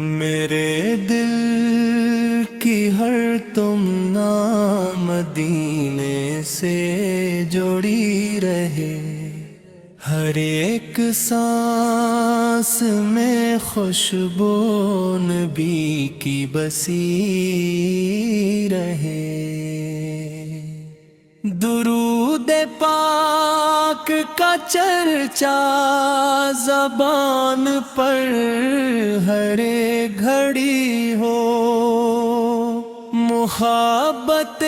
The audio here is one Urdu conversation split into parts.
میرے دل کی ہر تمنا مدینے سے جڑی رہے، ہر ایک سانس میں خوشبو نبی کی بسی رہے۔ درود پاک کا چرچا زبان پر ہر ایک گھڑی ہو، محبت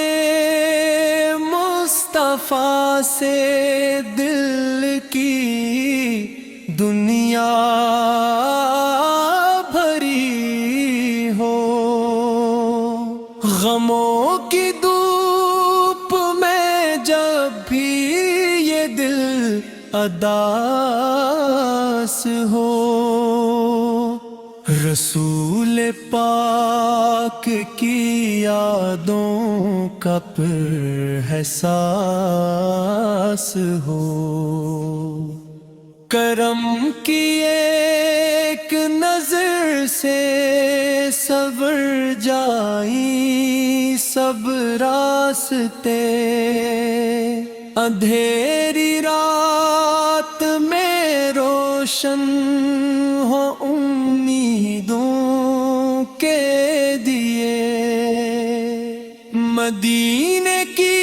مصطفیٰ سے دل کی دنیا بھری ہو۔ غموں کی دھوپ میں جب بھی یہ دل اداس ہو، رسول پاک کی یادوں کا پر احساس ہو۔ کرم کی ایک نظر سے سنور جائیں سب راستے، اندھیری رات میں روشن ہو امیدوں کے دیے۔ مدینے کی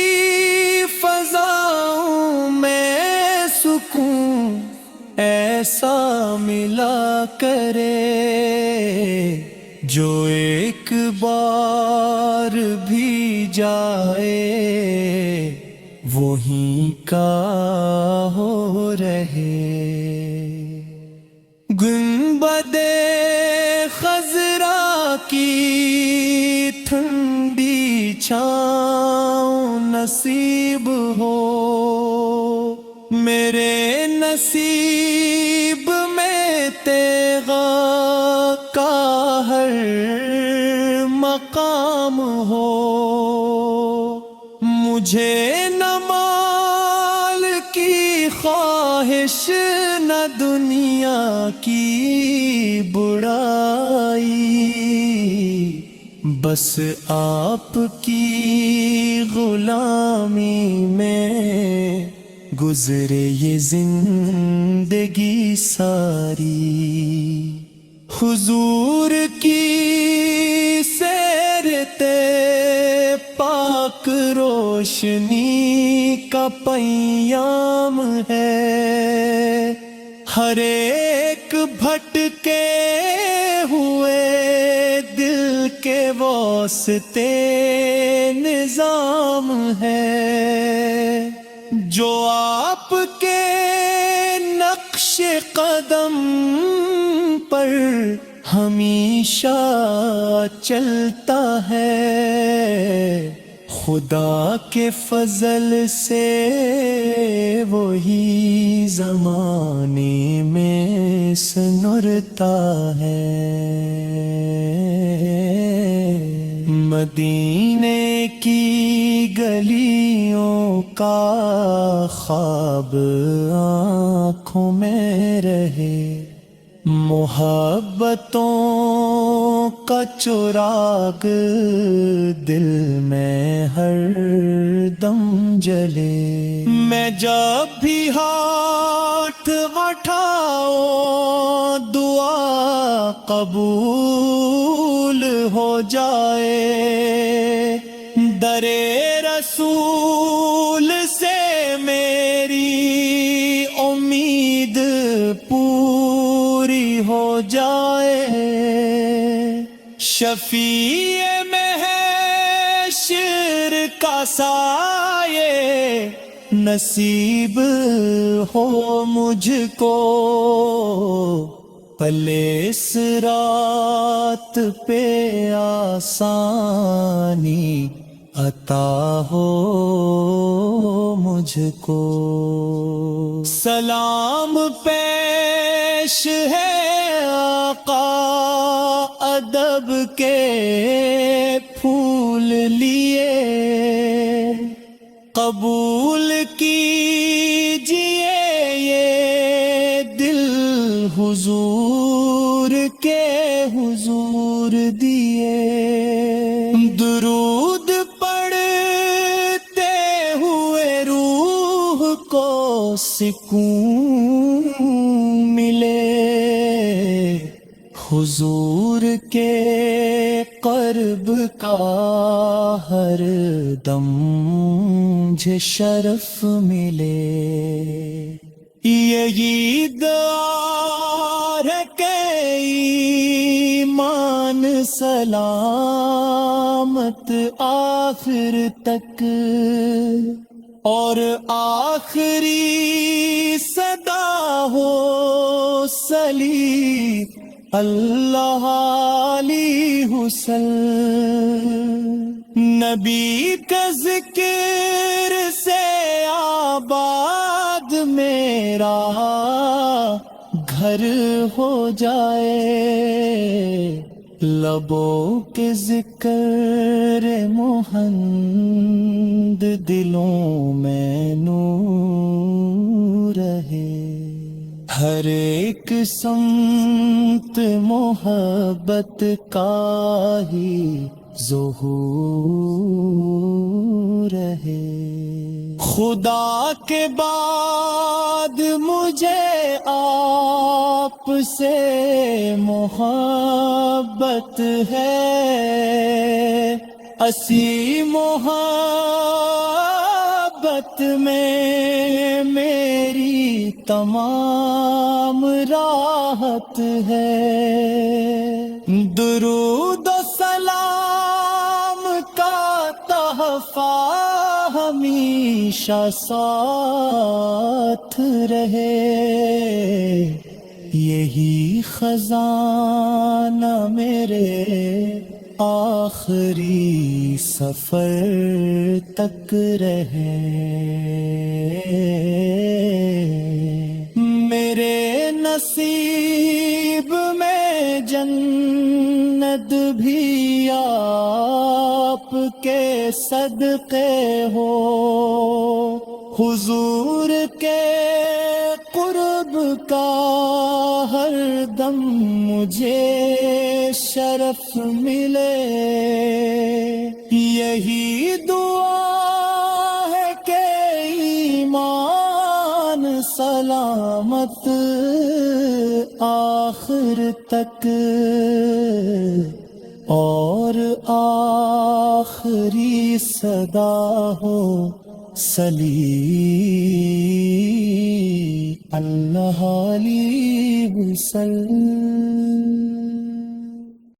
فضاؤں میں سکون ایسا ملا کرے، جو ایک بار بھی جائے وہیں کا ہو رہے۔ گنبد خضرا کی ٹھنڈی چھاؤں نصیب ہو، میرے نصیب میں تیغا کا ہر مقام ہو۔ مجھے نہ مال کی خواہش نہ دنیا کی بڑائی، بس آپ کی غلامی میں گزرے یہ زندگی ساری۔ حضور کی سیرتے پاک روشنی کا پیام ہے، ہر ایک بھٹکے ہوئے دل کے واسطے نظام ہے، جو آپ کے نقش قدم پر ہمیشہ چلتا ہے۔ خدا کے فضل سے وہی زمانے میں سنورتا ہے۔ مدینے کی گلیوں کا خواب آنکھوں میں رہے، محبتوں کا چراغ دل میں ہر دم جلے۔ میں جب بھی ہاتھ اٹھاؤں دعا قبول ہو جائے، در رسول سے میری امید پوری ہو جائے۔ شفیع محشر کا سایہ نصیب ہو مجھ کو، پلے صراط پہ آسانی عطا ہو مجھ کو۔ سلام پیش ہے آقا ادب کے پھول لیے، قبول کیجئے یہ دل حضور کے حضور نور دیے، درود پڑھتے ہوئے روح کو سکون ملے، حضور کے قرب کا ہر دم مجھے شرف ملے، یہی دعا ہے کہ ایمان سلامت آخر تک، اور آخری صدا ہو صلی اللہ علیہ وسلم، نبی کا ذکر سے آباد میرا گھر ہو جائے، لبوں کے ذکر محمد دلوں میں نور رہے، ہر ایک سمت محبت کا ہی ظہور ہے، خدا کے بعد مجھے آپ سے محبت ہے، اسی محبت میں میری تمام راحت ہے، درود و سلام کا تحفہ ہمیشہ ساتھ رہے، یہی خزانہ میرے آخری سفر تک رہے، میرے نصیب میں جنت بھی آپ کے صدقے ہو، حضور کے قرب کا ہر دم مجھے شرف ملے، یہی دعا ہے کہ ایمان سلامت آخر تک، اور آخری صدا ہو صلی اللہ علیہ وسلم۔